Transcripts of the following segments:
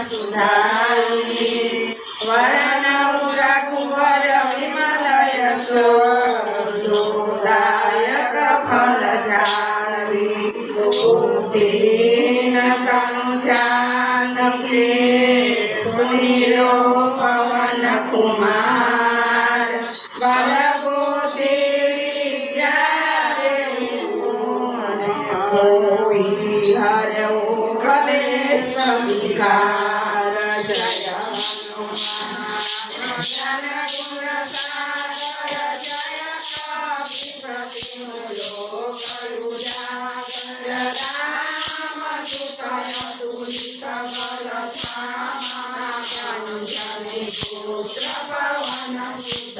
सुधारी वरनौरा कुंवर विमलय सोदायक फल जारी दीन कंचान के सुनीरो पवन कुमार बलगोते हरौ कलेश विकार जय हनुमान जन गुण सागर जय कवि प्रतिलोक उजागर राम दूत अतुलित बल धामा अंजनी पुत्र पवन सुत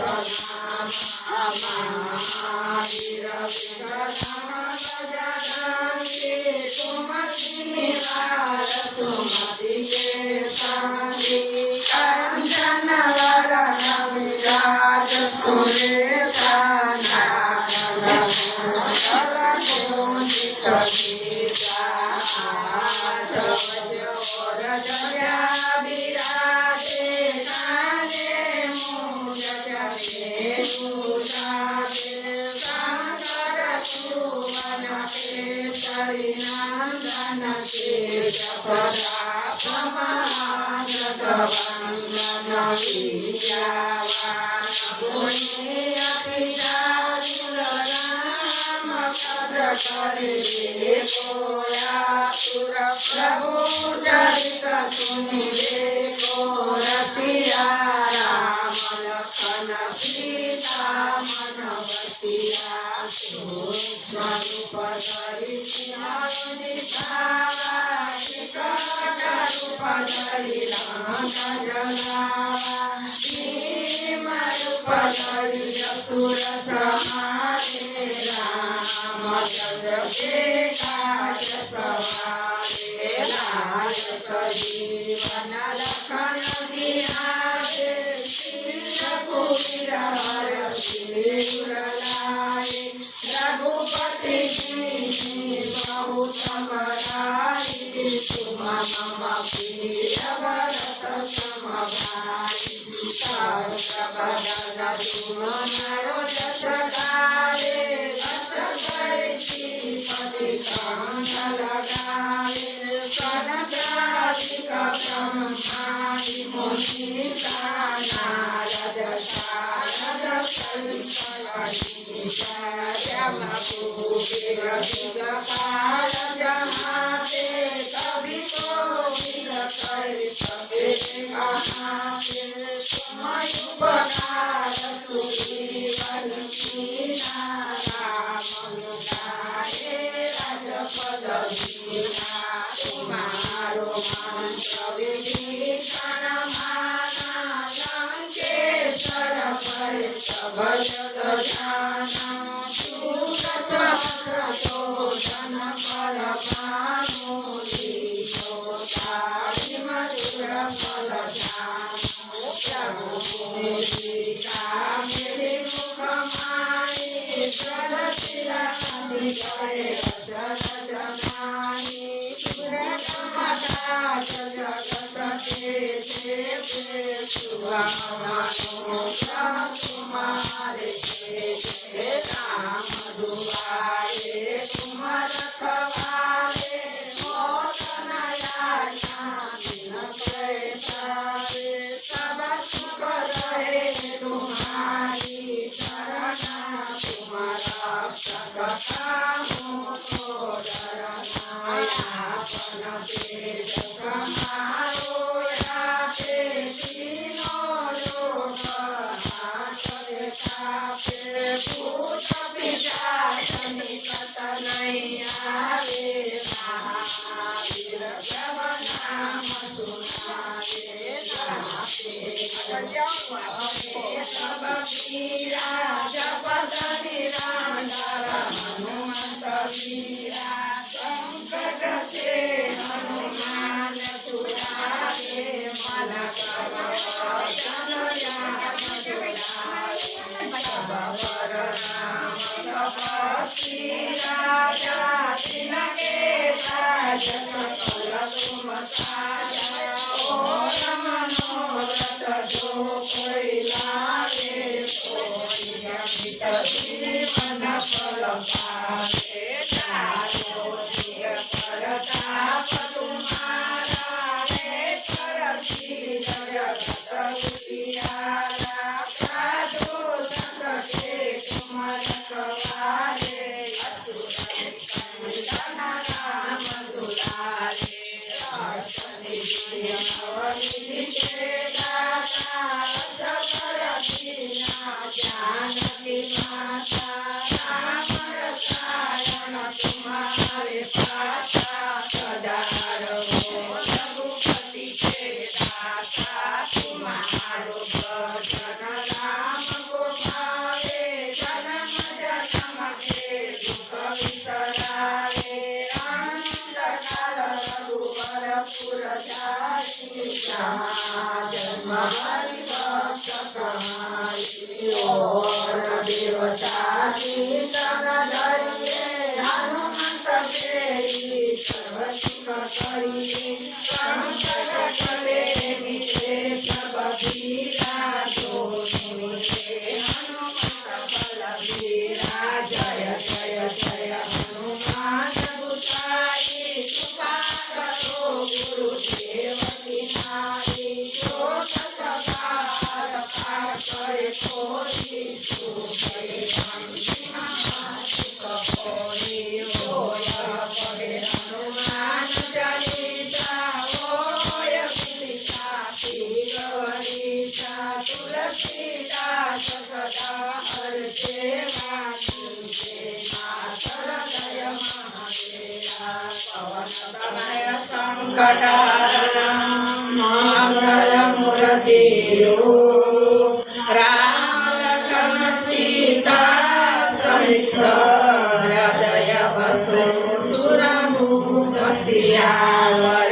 नामा महावीर विक्रम जगन्ति सुमति सुमति के संगी कंचन वरण विराज सुरेशा प्रभु चरित सुनिले को रतिया राम लखन सीता मन बतिया सूक्ष्म रूप धरि सिंहासन दिखावा विकट रूप धरि लंक जलावा भीम रूप धरि असुर संहारे रामचंद्र के काज सवारे लाल जीवन लखन बिहारे रघुवीर हरषि लाए रघुपति बहुत बड़ाई तुम मम प्रिय भरत सम भाई बदन तुम नरो जस गारे पति कंठ लगाए सनकादिक ब्रह्मादि मुनीसा नारद शारद सहित कुबेर दिगपाल जहाते कवि कोविद कर सके कहाते समय उपकार सुग्रीवन कीना राम अनुगाए राजपद वीना तुम्हारो मंत्र विभीषण माना लंकेश्वर पर सब जग जाना शोधन पर भानु मधुर फल प्रभु सीता मेरे मुख माए सरसिला जगनानी जगत के तुम्हारे राम दुआरे तुम रखवारे मोत नया सब सुख रहे तुम्हारी शरणा तुम्हारा सकता हो डरना अपन तेज कमारो तीनों ફળ પાવે તારો પ્રતાપ તુમારા હે પરથી જગત ઉતિયારા સાધુ સંકટે તુમ રખવાલે અસુર કંદન રામ દુલારે जानकी माता राम रसायन तुम्हारे पासा सदा रहो रघुपति के दाता तुम्हारो भजन राम को पावे जन्म जन्म के दुख विसरावे आनंद काल रघुवर पुर जाई जन्म हरि भक्त कहाई और देवता की संग धरिए हनुमंत तेरी सर्व सुख करिए संकट करे निषेध बबीरा जो सुनिए हनुमंत बलबीरा जय जय जय हनुमान गोसाई कृपा करो गुरुदेव की नाई जो सतबार पार करे कोई सुखे बंसी महासुख होई होय पढ़े हनुमान चालीसा होय विदिशा गणिसा तुलसीदास सदा हरते वाणी मातर जय महादेवा पवन तनय संकटाहरणं मंगलमूर्ति राम लक्ष्मण सीता सहित हृदय बसो सुरभूप सियावर